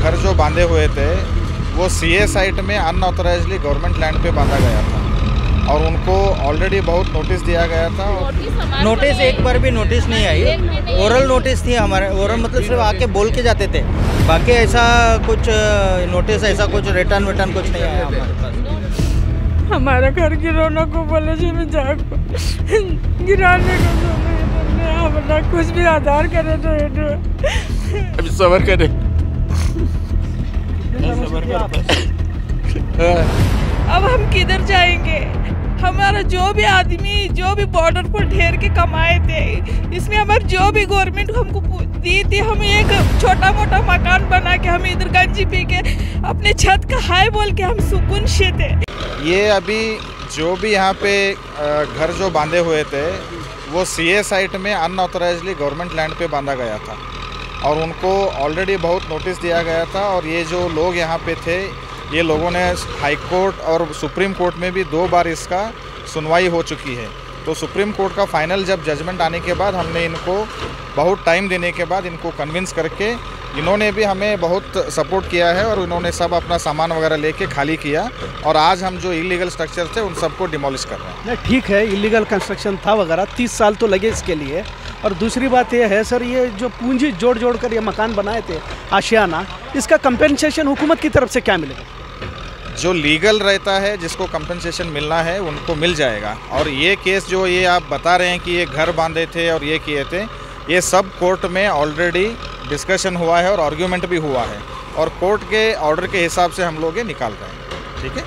घर जो बांधे हुए थे वो सीए साइट में अनऑथराइजली गवर्नमेंट लैंड पे बांधा गया था और उनको ऑलरेडी बहुत नोटिस दिया गया था। नोटिस एक बार भी नोटिस नहीं आई। ओरल नोटिस थी हमारे। ओरल मतलब सिर्फ आके बोल के जाते थे, बाकी ऐसा कुछ नोटिस ऐसा कुछ रिटर्न विटर्न कुछ नहीं आया हमारे पास। हमारा घर गिराने को बोले जी में जाको गिराने को हमारा कुछ भी आधार करे तो अभी सबर करे। अब हम किधर जाएंगे? हमारा जो भी आदमी जो भी बॉर्डर पर ठहर के कमाए थे, इसमें हमारे जो भी गवर्नमेंट हमको दी थी, हम एक छोटा मोटा मकान बना के हम इधर गंजी पी के अपने छत का हाय बोल के हम सुकून से थे। ये अभी जो भी यहाँ पे घर जो बांधे हुए थे वो सीए साइट में अनऑथराइजली गवर्नमेंट लैंड पे बांधा गया था और उनको ऑलरेडी बहुत नोटिस दिया गया था। और ये जो लोग यहाँ पे थे, ये लोगों ने हाई कोर्ट और सुप्रीम कोर्ट में भी 2 बार इसका सुनवाई हो चुकी है। तो सुप्रीम कोर्ट का फाइनल जब जजमेंट आने के बाद हमने इनको बहुत टाइम देने के बाद इनको कन्विंस करके, इन्होंने भी हमें बहुत सपोर्ट किया है और इन्होंने सब अपना सामान वगैरह लेके खाली किया और आज हम जो इलीगल स्ट्रक्चर थे उन सबको डिमोलिश कर रहे हैं। नहीं, ठीक है, इलीगल कंस्ट्रक्शन था वगैरह, 30 साल तो लगे इसके लिए। और दूसरी बात ये है सर, ये जो पूंजी जोड़ जोड़ कर ये मकान बनाए थे आशियाना, इसका कंपेंसेशन हुकूमत की तरफ से क्या मिलेगा? जो लीगल रहता है, जिसको कंपनसेशन मिलना है उनको मिल जाएगा। और ये केस जो ये आप बता रहे हैं कि ये घर बांधे थे और ये किए थे, ये सब कोर्ट में ऑलरेडी डिस्कशन हुआ है और आर्ग्यूमेंट भी हुआ है और कोर्ट के ऑर्डर के हिसाब से हम लोग ये निकाल रहे हैं। ठीक है,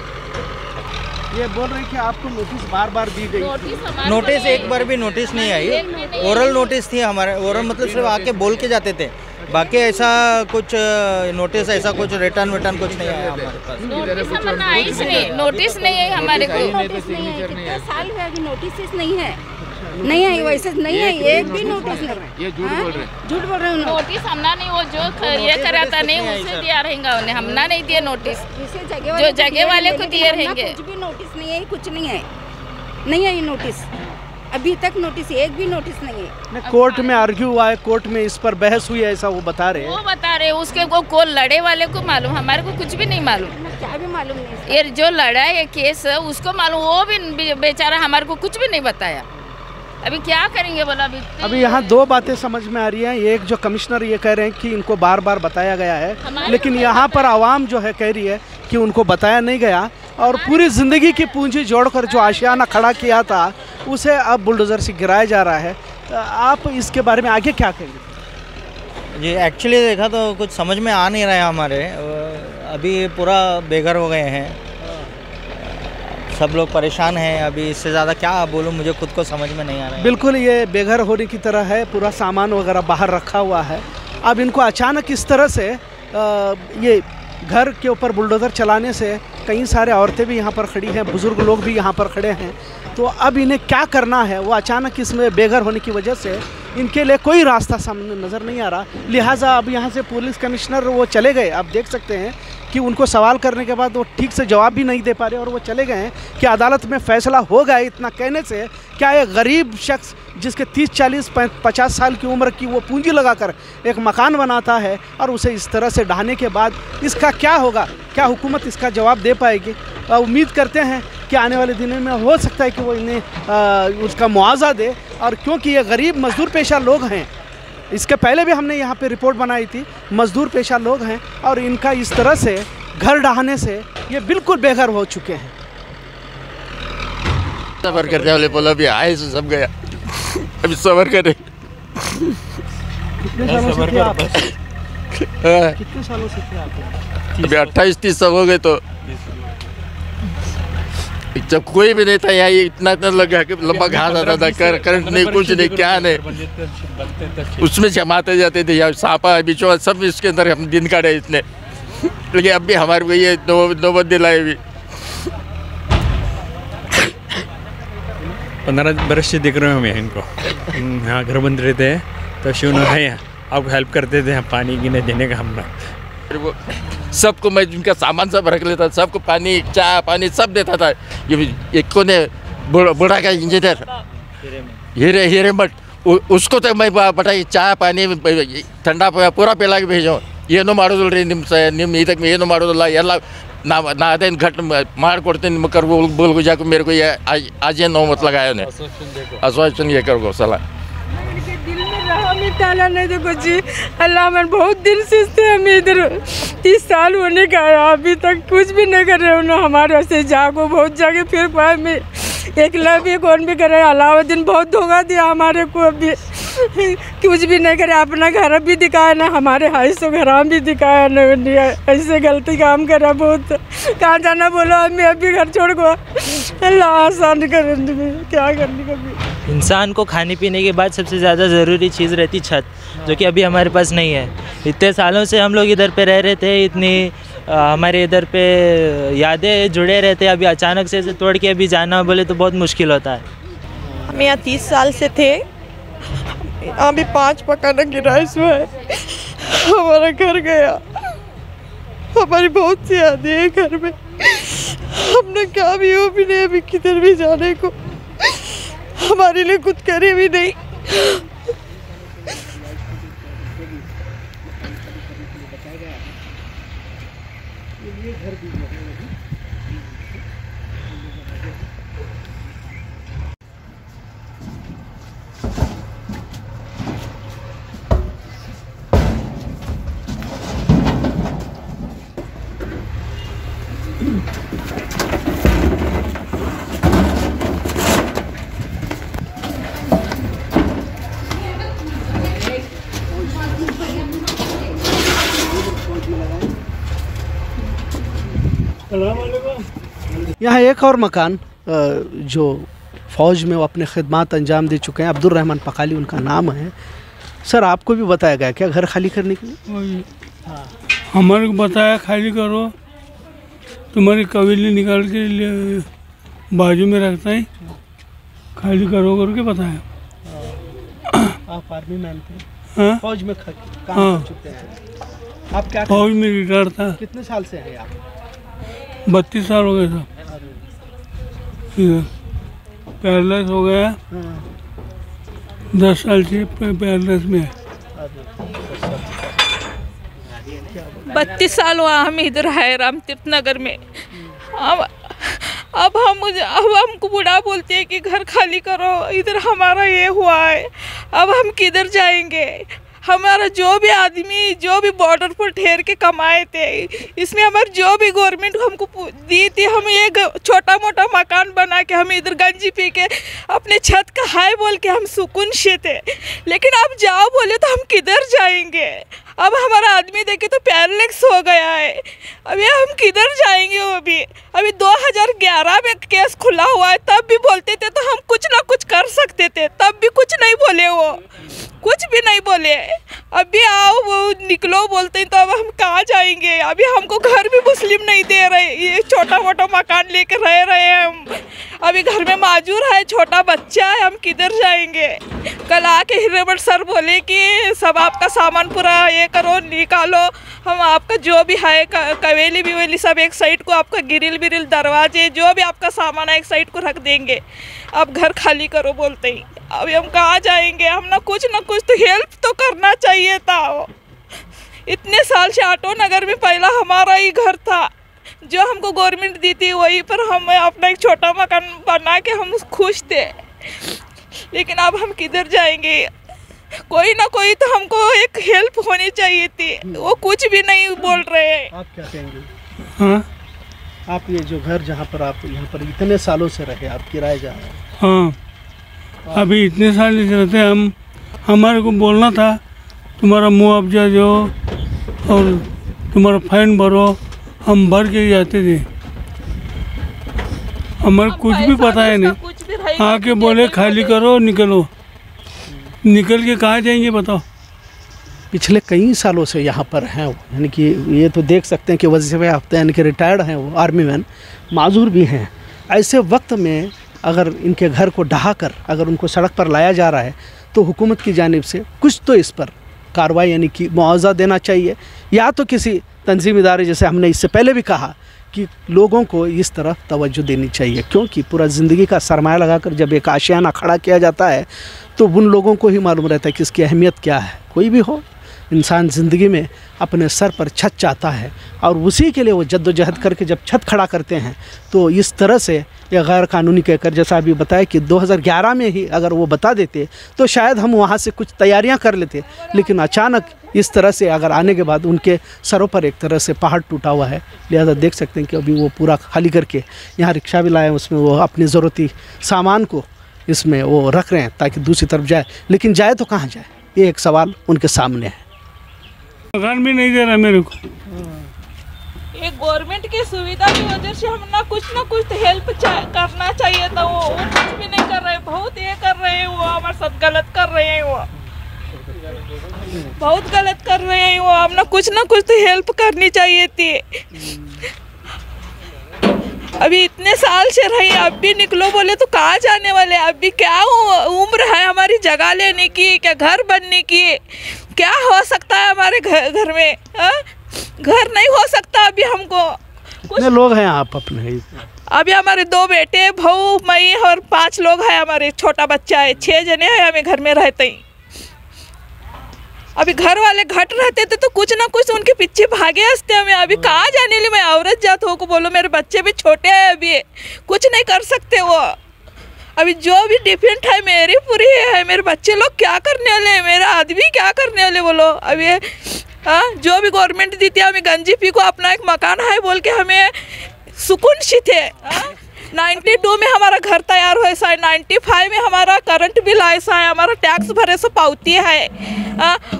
ये बोल रहे हैं कि आपको नोटिस बार बार दी गई। नोटिस एक बार भी नोटिस नहीं आई। ओरल नोटिस थी हमारे। ओरल मतलब सिर्फ आके बोल के जाते थे, बाकी ऐसा कुछ नोटिस ऐसा कुछ रिटर्न विटर्न कुछ नहीं आया हमारे पास। नोटिस नहीं है हमारे को। नोटिस नहीं है, कितने साल हुए अभी नोटिस नहीं है। नहीं है, वैसे नहीं है, एक भी नोटिस नहीं। ये झूठ बोल रहे हैं। झूठ बोल रहे हैं। नोटिस हमना नहीं, वो जो ये कराता नहीं उसे दिया रहेगा उन्हें, हमना नहीं दिया नोटिस। जो जगह वाले को दिए रहेंगे। कुछ भी नोटिस नहीं है, कुछ नहीं है, नहीं है ये नोटिस। अभी तक नोटिस एक भी नोटिस नहीं है। कोर्ट में आर्ग्यू हुआ है, कोर्ट में इस पर बहस हुई है, ऐसा वो बता रहे हैं। वो बता रहे उसके को लड़े वाले को मालूम, हमारे को कुछ भी नहीं मालूम। क्या भी मालूम नहीं। ये जो लड़ा है ये केस उसको मालूम, वो भी बेचारा हमारे को कुछ भी नहीं बताया। अभी क्या करेंगे बोला? अभी यहाँ 2 बातें समझ में आ रही हैं। एक जो कमिश्नर ये कह रहे हैं कि इनको बार बार बताया गया है, लेकिन यहाँ पर आवाम जो है कह रही है कि उनको बताया नहीं गया और पूरी ज़िंदगी की पूंजी जोड़कर जो आशियाना खड़ा किया था उसे अब बुलडोज़र से गिराया जा रहा है। आप इसके बारे में आगे क्या कहेंगे? जी, एक्चुअली देखा तो कुछ समझ में आ नहीं रहा है हमारे। अभी पूरा बेघर हो गए हैं, सब लोग परेशान हैं। अभी इससे ज़्यादा क्या बोलूँ, मुझे खुद को समझ में नहीं आ रहा है। बिल्कुल ये बेघर होने की तरह है, पूरा सामान वगैरह बाहर रखा हुआ है। अब इनको अचानक इस तरह से ये घर के ऊपर बुलडोज़र चलाने से कई सारे औरतें भी यहाँ पर खड़ी हैं, बुज़ुर्ग लोग भी यहाँ पर खड़े हैं। तो अब इन्हें क्या करना है, वो अचानक इसमें बेघर होने की वजह से इनके लिए कोई रास्ता सामने नज़र नहीं आ रहा। लिहाजा अब यहाँ से पुलिस कमिश्नर वो चले गए। आप देख सकते हैं कि उनको सवाल करने के बाद वो ठीक से जवाब भी नहीं दे पा रहे और वो चले गए हैं कि अदालत में फ़ैसला हो गया। इतना कहने से क्या एक गरीब शख्स जिसके 30, 40, 50 साल की उम्र की वो पूंजी लगाकर एक मकान बनाता है और उसे इस तरह से ढहाने के बाद इसका क्या होगा? क्या हुकूमत इसका जवाब दे पाएगी? उम्मीद करते हैं कि आने वाले दिनों में हो सकता है कि वो इन्हें उसका मुआवजा दे। और क्योंकि ये गरीब मजदूर पेशा लोग हैं, इसके पहले भी हमने यहाँ पे रिपोर्ट बनाई थी, मजदूर पेशा लोग हैं और इनका इस तरह से घर ढहाने से ये बिल्कुल बेघर हो चुके हैं। सबर करते वाले बोला भी आए तो सब गया, अभी सबर करे। कितने सालों से थे आप? कितने सालों से थे आप? अभी 28-30 सब हो गए। तो जब कोई भी नहीं था यहाँ, ये इतना लगा कि लंबा घास आता था, करंट नहीं, कुछ नहीं, क्या नहीं, उसमें जमाते जाते थे। यहाँ सांपा बिचौआ सब इसके अंदर हम दिन काटे इतने। लेकिन अब भी हमारे को ये नौबत दिलाए भी। 15 बरस से दिख रहे हैं हमें इनको। यहाँ घर बंद रहते हैं तो शिव है यहाँ, आपको हेल्प करते थे, पानी गिने देने का हम वो सबको मैं जिनका सामान सब रख लेता, सबको पानी चाय पानी सब देता था। ये एक को ने बुढ़ा का इंजीनियर हिरेमठ, उसको तो मैं बताई चाय पानी ठंडा पूरा पिला के भेजो। ಏನೋ ಮಾಡೋದಿಲ್ಲ ನಿಮ್ಮ ಇದಕ್ಕೆ ಏನೂ ಮಾಡೋದಿಲ್ಲ, ಎಲ್ಲ ना अदेन घट मार ಕೊಡ್ತೀನಿ ನಿಮ್ಮ कर बोल को जाकर मेरे को ये आज ये नौ मत लगाया ने आश्वासन ये कर गो सला दिल में रहा मिटाना नहीं तो कुछ। अल्लाह मन बहुत दिन से हम इधर 30 साल होने का है, अभी तक कुछ भी नहीं कर रहे उन्होंने हमारे से। जागो बहुत जाके फिर पाए में एक भी कौन भी करे। अलाउद्दीन बहुत धोखा दिया हमारे को, अभी कुछ भी नहीं करे। अपना घर भी दिखाया ना, हमारे हाई सो घर भी दिखाया ना, ऐसे गलती काम करा बहुत। कहाँ जाना बोलो, मैं अभी घर छोड़ को अल्लाह आसान कर, क्या करने कभी। इंसान को खाने पीने के बाद सबसे ज़्यादा ज़रूरी चीज़ रहती छत, जो कि अभी हमारे पास नहीं है। इतने सालों से हम लोग इधर पे रह रहे थे, इतनी हमारे इधर पे यादें जुड़े रहते, अभी अचानक से तोड़ के अभी जाना बोले तो बहुत मुश्किल होता है। हम यहाँ 30 साल से थे, अभी 5 मकान गिरा इसमें हमारा घर गया। हमारी बहुत सी यादें हैं घर में, हमने क्या भी हो भी नहीं अभी किधर भी जाने को, हमारे लिए कुछ करे भी नहीं। यहाँ एक और मकान जो फ़ौज में वो अपने खिदमत अंजाम दे चुके हैं, अब्दुल रहमान पकाली उनका नाम है। सर आपको भी बताया गया क्या घर खाली करने के लिए? हमारे को बताया खाली करो, तुम्हारी कबीले निकाल के बाजू में रखता है, खाली करो करके बताया। आप आर्मी मैन थे? हाँ? फौज में काम कर चुके हैं आप? क्या फौज में रिटायर था। कितने साल से हैं आप? 32 साल हो गए था। पैरलेस हो गया, 10 साल से पैरलेस में है। 32 साल हुआ हम इधर है रामतीर्थ नगर में। अब हमको बूढ़ा बोलते हैं कि घर खाली करो, इधर हमारा ये हुआ है, अब हम किधर जाएंगे। हमारा जो भी आदमी जो भी बॉर्डर पर ठहर के कमाए थे, इसमें हमारी जो भी गवर्नमेंट हमको दी थी, हम एक छोटा मोटा मकान बना के हम इधर गंजी पी के अपने छत का हाय बोल के हम सुकून से थे। लेकिन अब जाओ बोले तो हम किधर जाएंगे। अब हमारा आदमी देखे तो पैरालिक्स हो गया है, अभी हम किधर जाएंगे। वो भी अभी 2011 में केस खुला हुआ है, तब भी बोलते थे तो हम कुछ ना कुछ कर सकते थे, तब भी कुछ नहीं बोले, वो कुछ भी नहीं बोले। अभी आओ वो निकलो बोलते हैं तो अब हम कहाँ जाएंगे। अभी हमको घर भी मुस्लिम नहीं दे रहे, ये छोटा मोटा मकान लेकर रह रहे हैं हम। अभी घर में माजूर है, छोटा बच्चा है, हम किधर जाएंगे। कल आके हिरेमठ सर बोले कि सब आपका सामान पूरा ये करो निकालो, हम आपका जो भी है कवेली बिवेली सब एक साइड को, आपका गिरिल बिरिल दरवाजे जो भी आपका सामान है एक साइड को रख देंगे, आप घर खाली करो बोलते ही। अभी हम कहाँ जाएंगे। हम ना कुछ तो हेल्प तो करना चाहिए था। इतने साल से ऑटो नगर में पहला हमारा ही घर था, जो हमको गवर्नमेंट दी थी वहीं पर हम अपना एक छोटा मकान बना के हम खुश थे। लेकिन अब हम किधर जाएंगे। कोई ना कोई तो हमको एक हेल्प होनी चाहिए थी, वो कुछ भी नहीं बोल रहे हैं। आप क्या कहेंगे? हाँ? आप ये जो घर जहाँ पर आप यहाँ पर इतने सालों से रहे, आप किराए जा रहे हैं? हाँ, अभी इतने साल से रहते हम, हमारे को बोलना था तुम्हारा मुआवजा दो और तुम्हारा फाइन भरो, हम भर के जाते थे। हमारे कुछ भी पता है नहीं, आके बोले खाली करो निकलो, निकल के कहाँ जाएंगे बताओ। पिछले कई सालों से यहाँ पर हैं, यानी कि ये तो देख सकते हैं कि वजीफे याफ्ता यानी कि रिटायर्ड हैं, वो आर्मी मैन माजूर भी हैं। ऐसे वक्त में अगर इनके घर को ढहाकर अगर उनको सड़क पर लाया जा रहा है तो हुकूमत की जानिब से कुछ तो इस पर कार्रवाई यानी कि मुआवजा देना चाहिए, या तो किसी तंजीम इदारे, जैसे हमने इससे पहले भी कहा कि लोगों को इस तरफ तवज्जो देनी चाहिए, क्योंकि पूरा ज़िंदगी का सरमाया लगाकर जब एक आशियाना खड़ा किया जाता है तो उन लोगों को ही मालूम रहता है कि इसकी अहमियत क्या है। कोई भी हो, इंसान ज़िंदगी में अपने सर पर छत चाहता है और उसी के लिए वो जद्दोजहद करके जब छत खड़ा करते हैं तो इस तरह से या गैर कानूनी कहकर, जैसा अभी बताया कि 2011 में ही अगर वो बता देते तो शायद हम वहाँ से कुछ तैयारियाँ कर लेते, लेकिन अचानक इस तरह से अगर आने के बाद उनके सरों पर एक तरह से पहाड़ टूटा हुआ है। लिहाजा देख सकते हैं कि अभी वो पूरा खाली करके यहाँ रिक्शा भी लाए, उसमें वो अपनी ज़रूरती सामान को इसमें वो रख रहे हैं ताकि दूसरी तरफ जाए, लेकिन जाए तो कहाँ जाए, ये एक सवाल उनके सामने है। मकान भी नहीं दे रहा मेरे को। ये गवर्नमेंट की सुविधा की वजह से हम ना कुछ तो हेल्प करना चाहिए था, वो कुछ भी नहीं कर रहे, बहुत ये कर रहे हैं, वो हमारे साथ गलत कर रहे हैं, वो बहुत गलत कर रहे हैं, वो हम ना कुछ तो हेल्प करनी चाहिए थी। अभी इतने साल से रही, अब भी निकलो बोले तो कहाँ जाने वाले, अभी क्या उम्र है हमारी जगह लेने की, क्या घर बनने की, क्या हो सकता है हमारे घर में? घर नहीं हो सकता अभी हमको। कितने लोग हैं आप अपने? अभी हमारे 2 बेटे, बहू, मैं और 5 लोग हैं, हमारे छोटा बच्चा है, 6 जने हैं हमें घर में रहते ही। अभी घर वाले घट रहते थे तो कुछ ना कुछ उनके पीछे भागे हंसते हमें। अभी कहाँ जाने लिए, मैं औरत जात हो को बोलो, मेरे बच्चे भी छोटे हैं, अभी कुछ नहीं कर सकते वो। अभी जो भी डिफेंट है मेरी पूरी है, मेरे बच्चे लोग क्या करने वाले, मेरा आदमी क्या करने वाले बोलो। अभी जो भी गवर्नमेंट देती है, हमें गंजी पी को अपना एक मकान है बोल के हमें सुकून सी थे। 92 में हमारा घर तैयार हुआ ऐसा है, 95 में हमारा करंट बिल ऐसा है, हमारा टैक्स भरे से पावती है।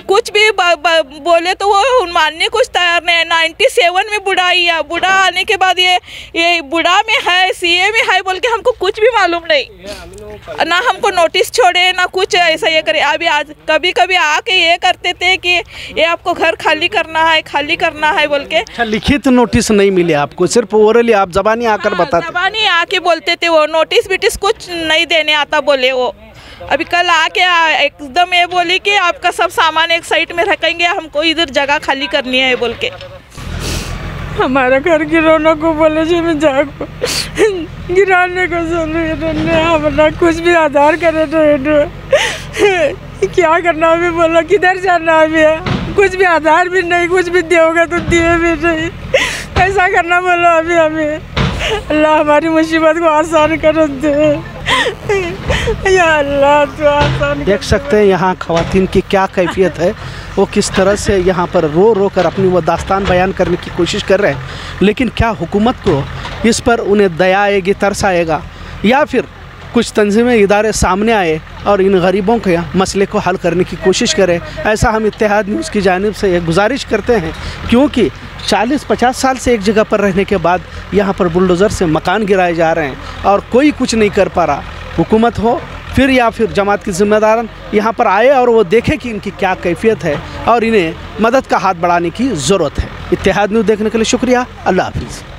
कुछ भी बोले तो वो मानने कुछ तैयार नहीं है। 97 में बुढ़ाई है, बुढ़ा आने के बाद ये बुढ़ा में है, सीए में है बोल के हमको कुछ भी मालूम नहीं, ना हमको नोटिस छोड़े ना कुछ ऐसा ये करे। अभी आज कभी कभी आके ये करते थे कि ये आपको घर खाली करना है बोल के। अच्छा, लिखित नोटिस नहीं मिले आपको, सिर्फ ओरली आप जबानी आकर बताते? जबानी आके बोलते थे, वो नोटिस बिटिस कुछ नहीं देने आता बोले वो। अभी कल आके एकदम ये बोली कि आपका सब सामान एक साइड में रखेंगे, हमको इधर जगह खाली करनी है बोल के। हमारा घर गिराने को बोले जी, मैं जाको गिराने को हमारा कुछ भी आधार करे तो क्या करना अभी, बोला किधर जाना अभी, कुछ भी आधार भी नहीं, कुछ भी दोगे तो दिए भी नहीं, ऐसा करना बोलो अभी हमें। अल्लाह हमारी मुसीबत को आसान कर दे, या अल्लाह तो आसान। देख सकते हैं यहाँ ख़वातीन की क्या कैफियत है, वो किस तरह से यहाँ पर रो रो कर अपनी वो दास्तान बयान करने की कोशिश कर रहे हैं। लेकिन क्या हुकूमत को इस पर उन्हें दया आएगी, तरस आएगा, या फिर कुछ तंजीमें इदारे सामने आए और इन गरीबों के मसले को हल करने की कोशिश करें? ऐसा हम इत्तेहाद न्यूज़ की जानिब से एक गुजारिश करते हैं, क्योंकि 40-50 साल से एक जगह पर रहने के बाद यहाँ पर बुलडोज़र से मकान गिराए जा रहे हैं और कोई कुछ नहीं कर पा रहा। हुकूमत हो फिर या फिर जमात के ज़िम्मेदार यहाँ पर आए और वो देखें कि इनकी क्या कैफियत है और इन्हें मदद का हाथ बढ़ाने की ज़रूरत है। इत्तेहाद न्यूज़ देखने के लिए शुक्रिया। अल्लाह हाफिज़।